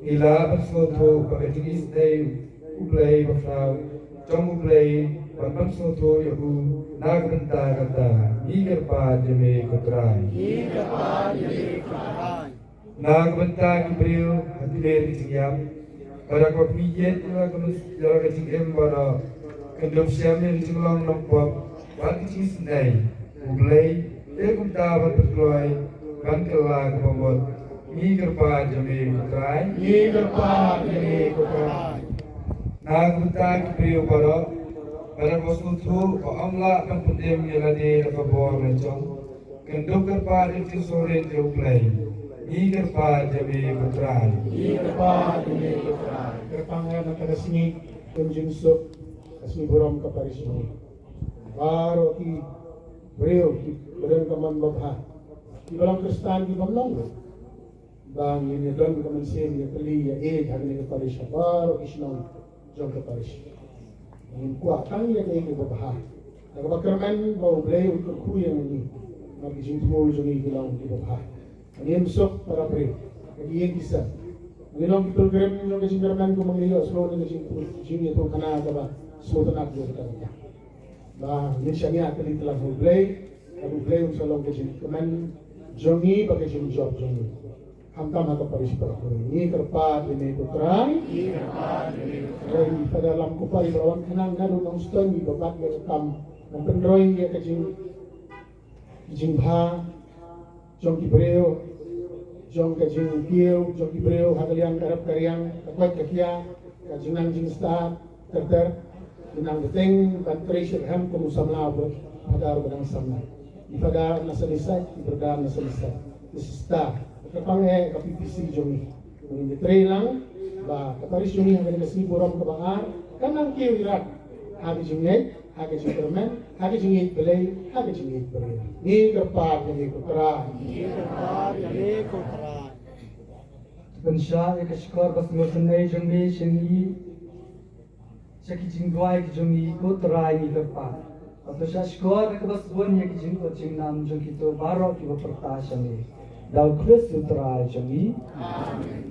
Ila bersoto pagkatinis day uplay bafraw. Jom uplay pagpam soto yahu. Na kebenta kata. Ikan pa jembe kotrai. Na kebenta ibril hati dari siap. Pada kau pijat ila kemus jalan kecing embara. Kendom siam yang jumlah nampak. Wati cis nay. Uplay. Kum tabat berkeluai. Kan kelah kepamot. Ni kerpa jami putrai. Ni kerpa jami putrai. Nagunta kipriyo paro. Para boskutu ko amla kan putim yaladi rakabor lencong. Kenduk kerpa itu sore jauh play. Ni kerpa jami putrai. Ni kerpa jami putrai. Kerpangan antara sini penjinsuk asmi buram kaparisni. Baru ki beliau ki berengkaman babha. Di dalam Kristen di Bamlong. Bang ini dan kaman sem ya kali ya hari kaparis baru islam jom kaparis. Ini kuat kan ya ke babha. Agak kerman bau beliau untuk kuyan ini. Magi jintumul joni bilang di babha. Ini masuk para pre. Jadi yang bisa. Ngilang program yung kasi kerman ko mangliyo slow na kasi jini to kana ba so to nak do ta. Ba ni siya niya kali telah play yung salong kasi kerman jongi pakai jini job jongi. Hamtam atau paris para ko. Ni kerpa ini putrai. Ni kerpa ini putrai. Pada dalam kupari berawan kanang ngadu ng stone di babat ya kam ng pendroy ya kasi jingha jongi breo jong kajing kieu jong ibreu hagalian karap karyang kakwat kakia kajinang jingsta terter inang beteng bantreisir ham kumusam labo padar badang samna ipada nasalisa ipada nasalisa isista kapange kapipisi jongi ini lang ba kaparis jongi hagalian kasi buram kabangar kanang kieu irak hagi jingai hagi jingermen hagi jingit belai hagi jingit belai ni kerpa ni kutera Bensha ek skor bas ngosenai jongi shingi chaki jingwai ki jongi ko trai ni lepa atau sha skor ek bas bon ye ki jing ko jing nam jongi to baro ki pertasha ni dau kris trai jongi amen.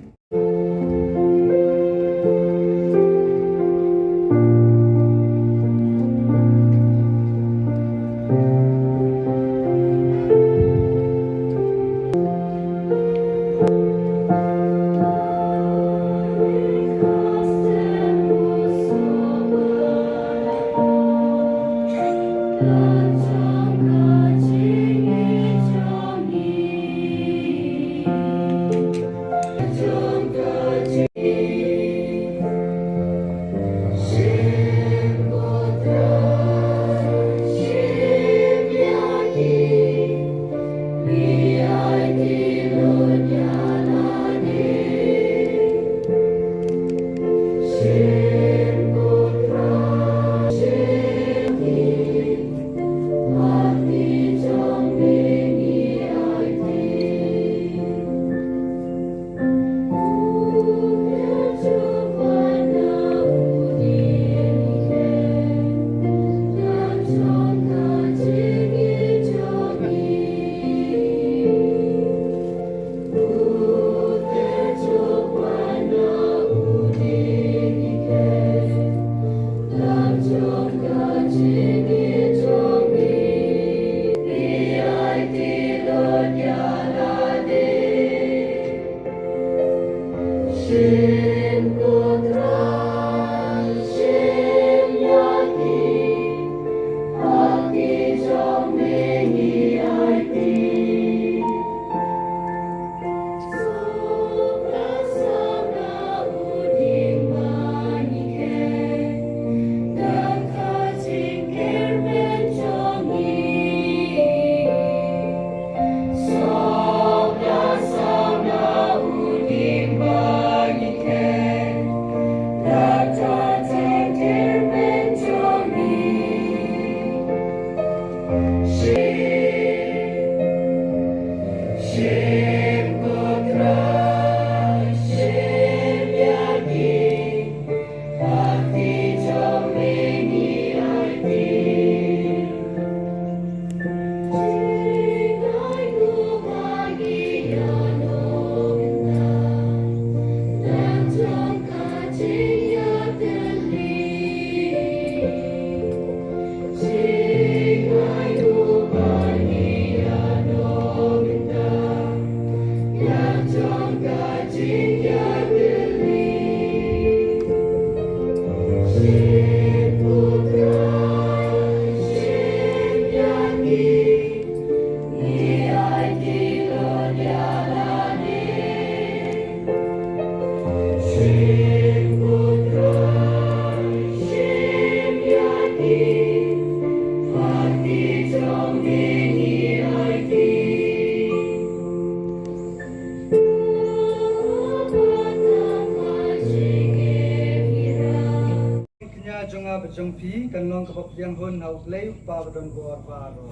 jongpi kan long kapap yang hun hau play pa badon bor paro.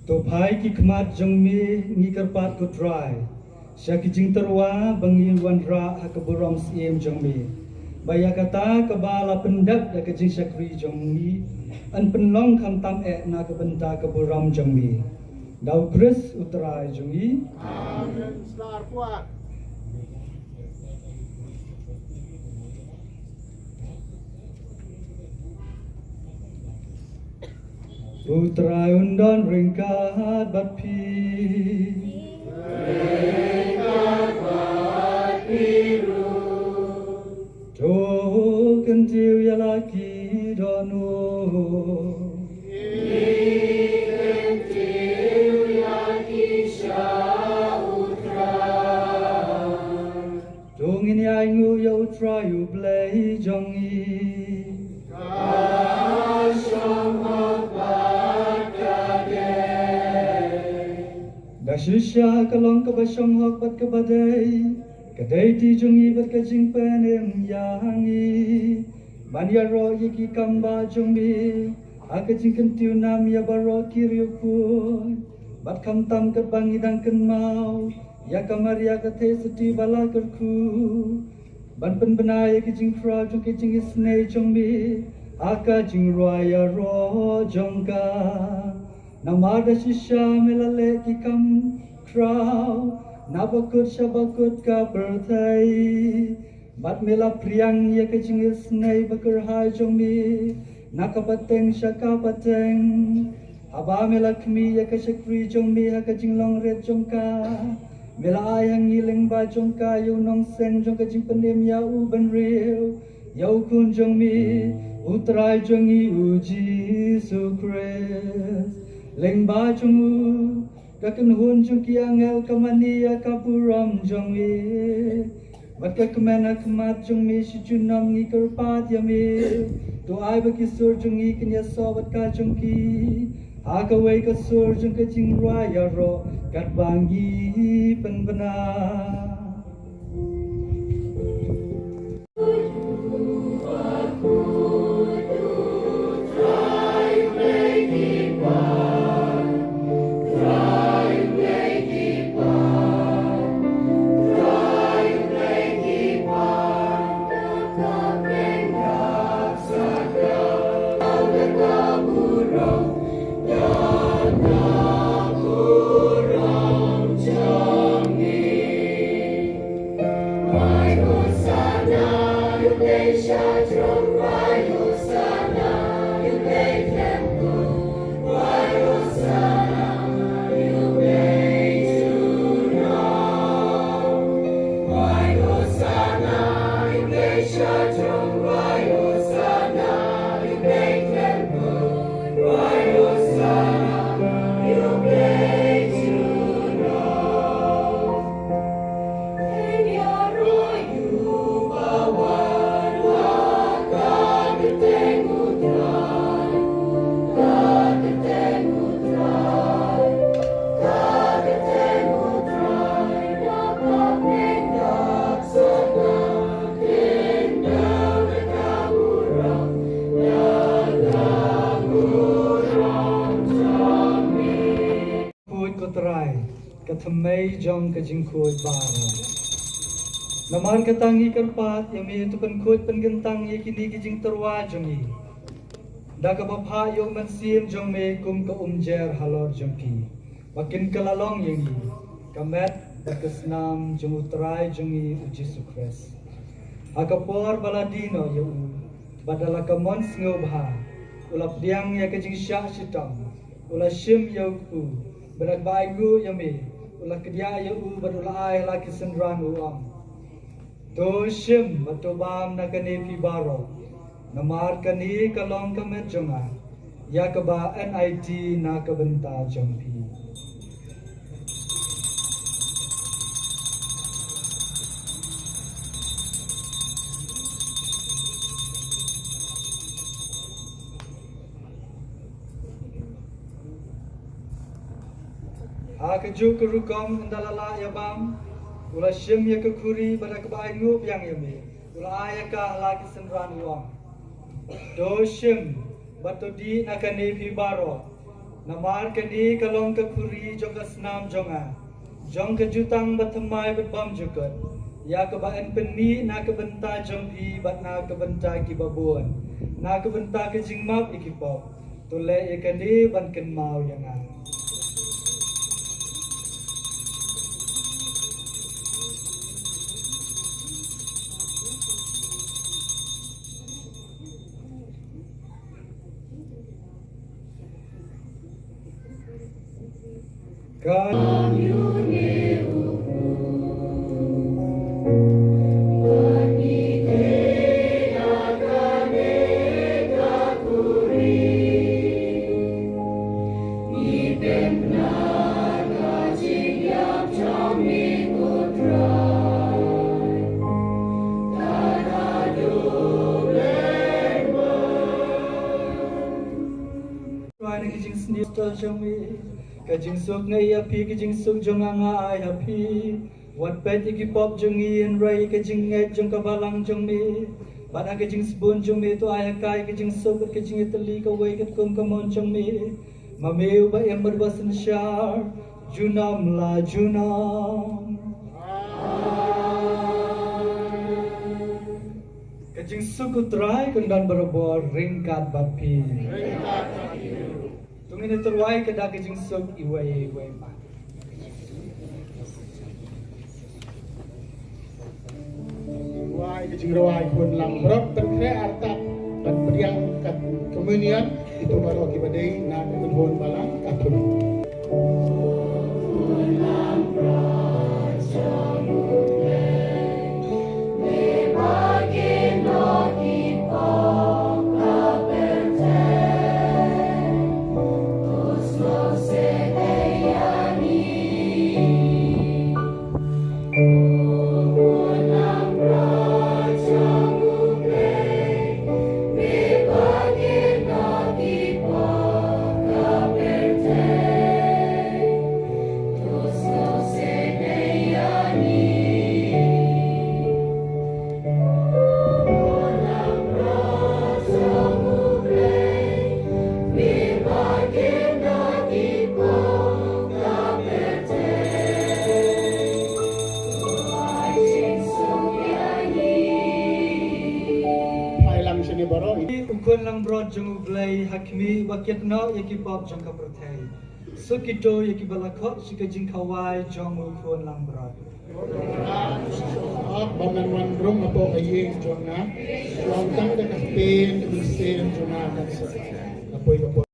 To pai ki khmat jongmi ngi karpat ko try. Syaki jing terwa bangi wanra akaburam siem jongmi. Baya kata kebala pendap da kejing syakri jongmi an penlong kam tam na kebenta kaburam jongmi. Dau Kris utrai jongmi. Amen. Selamat puas. Utrai undan ringkat bat pi. Jo kentiu ya laki dono. Jong ini aingu ya utra yu play jongi. Dashisya kalong kabashong hok bat kabadai. Kadai ti jungi bat kajing penem yangi. Banya ro yiki kamba jungbi. Akajing kentiu nam ya baro kiriupun. Bat kam tam kat bangi dan ken mau. Ya kamar ya kathe seti bala kerku. Ban pen benaya kijing fra jung kijing isne jungbi. Akajing roya ro jongka. Namada shisha melale kikam krau. Nabakut shabakut ka berthai. Bat mela priang ya kejing isnei bakar hai jongmi. Nakapateng shakapateng. Aba mela kmi ya kashakri jongmi ha kejing long red jongka. Mela ayang ngiling ba jongka yu nong seng jong kejing pendem ya uban riu. Yau kun jongmi utrai jongi uji sukres. Leng ba jongu kaken hun jong kiangel kamani ya kapuram jongmi. Bat ka kemana kemat jongmi si junam ngi kerpat yami. To ai bakisur jongi kenya sobat ka jongki. Aka wei kasur jong kejing raya ro kat bangi penbena. Katamay jong kajing kuy baro. Namar katangi karpat yami itu penkut pengentang ye kini kajing terwa jongi. Daga bapha yo mansim jong me kum ka umjer halor jongki. Makin kalalong yengi. Kamet bakasnam jong utrai jongi uji sukres. Akapor baladino yo badala kamon ngobha. Ulap diang ya kajing syah sitang. Ula shim yo ku. Berat baigu yami. Ulah kedia ya badula ai laki sendran uang. To shim matobam na kani pi baro. Namar kani kalong kamet jonga. Ya kaba NIT na kabenta jongpi. keju kerukom ndalala yabam ula shim ya kekuri pada kebai ngup yang yami ula ayaka lagi senran luang do shim batodi nakani pibaro namar kani kalong kekuri joka senam jonga jong kejutang batamai batbam jukut ya kebaen peni na kebenta jongpi bat na kebenta kibabuan na kebenta kejingmap ikipop tole ikani ban ken mau yangan God kajing sok ngai api kajing sok jonganga ai api wat pet iki pop jongi en rai kajing ngai jong kabalang jong me bana kajing spon jong me to ai kai kajing sok kajing teli ka wai kat kum kamon jong me mameu ba em berbasan syar junam la junam kajing sok utrai kendan berbor ringkat bapi tungin terwai kada kajing sok iwai ma Wai kecing rawai pun lambrok terkre artap dan beriang kat kemunian itu baru kibadai na kedun balang katun. ukun lang brod jong ublay hakmi bakiat no yaki pop jong kaprothai so kito yaki balakot sika jing kawai jong ukun lang brod Baman wan rum apo kayeng jong na jong tang da kapen da bisen jong na kan sa apoy apo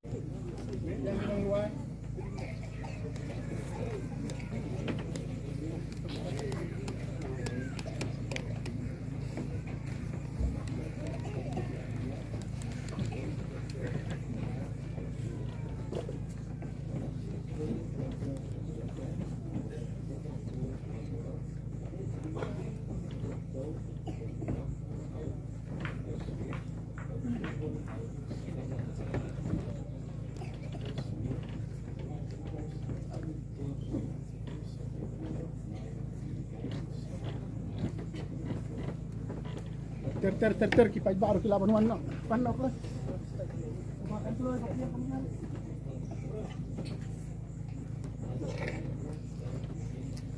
ter kipai baru kilaban wan no panok lah makan dulu dia pengen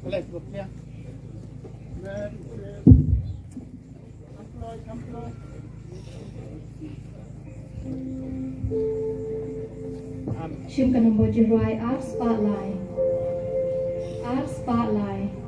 boleh buat dia Shim Kanambo Jirai Art Spotlight. Art Spotlight.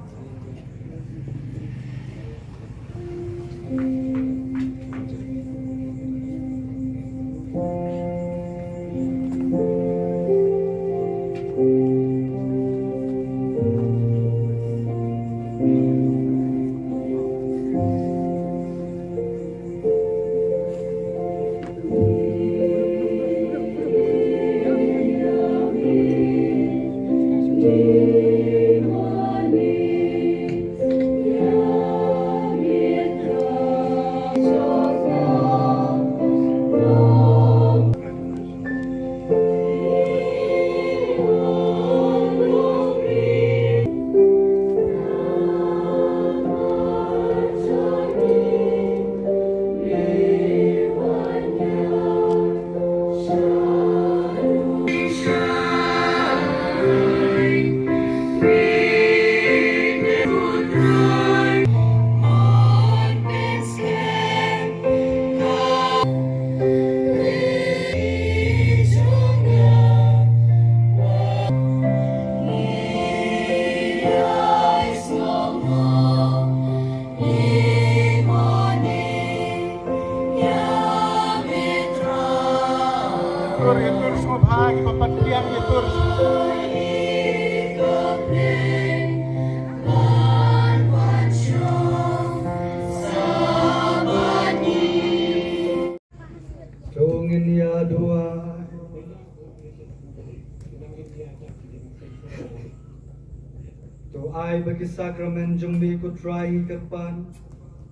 Doai bagi sakramen jumbi kutrai kerpan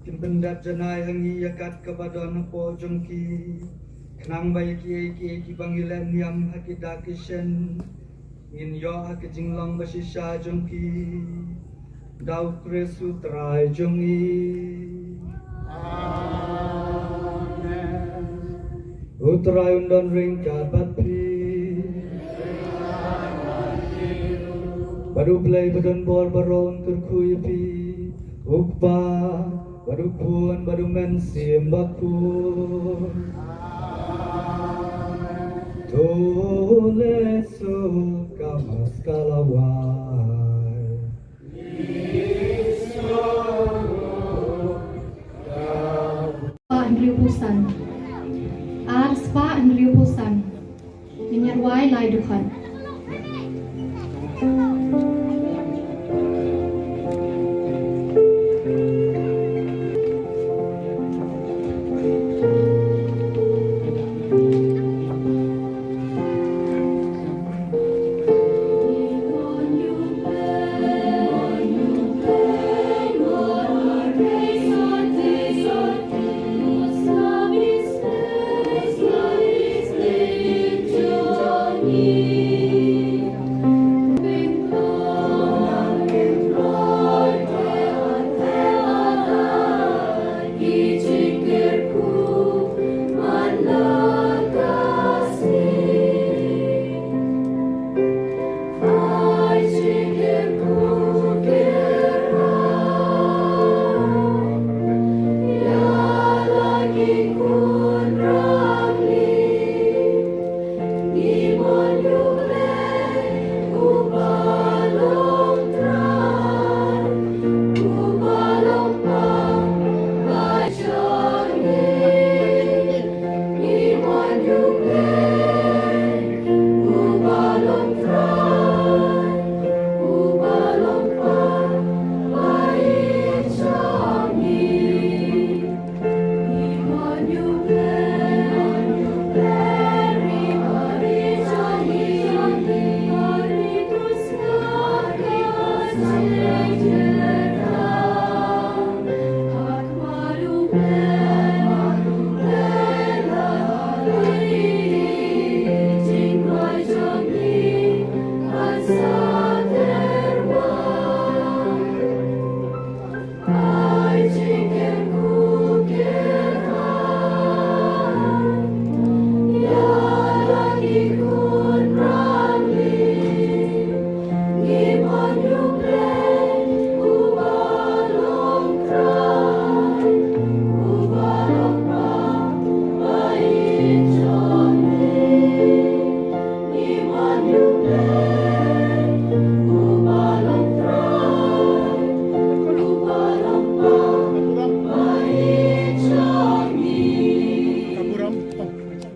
Kim pendat janai hangi yakat kepada napo jongki Kenang bayi ki bangilan niam hakida kishen Ngin yo hak jinglong basisha jongki Dau kresu trai jongi Utrai undon ringkat batpi Badu play badun bor baron kurkuy pi Ukpa badu puan badu men sim bakun Tole suka mas kalawai Spa Andrew Pusan Ar Spa Andrew Pusan Menyerwai lai dukan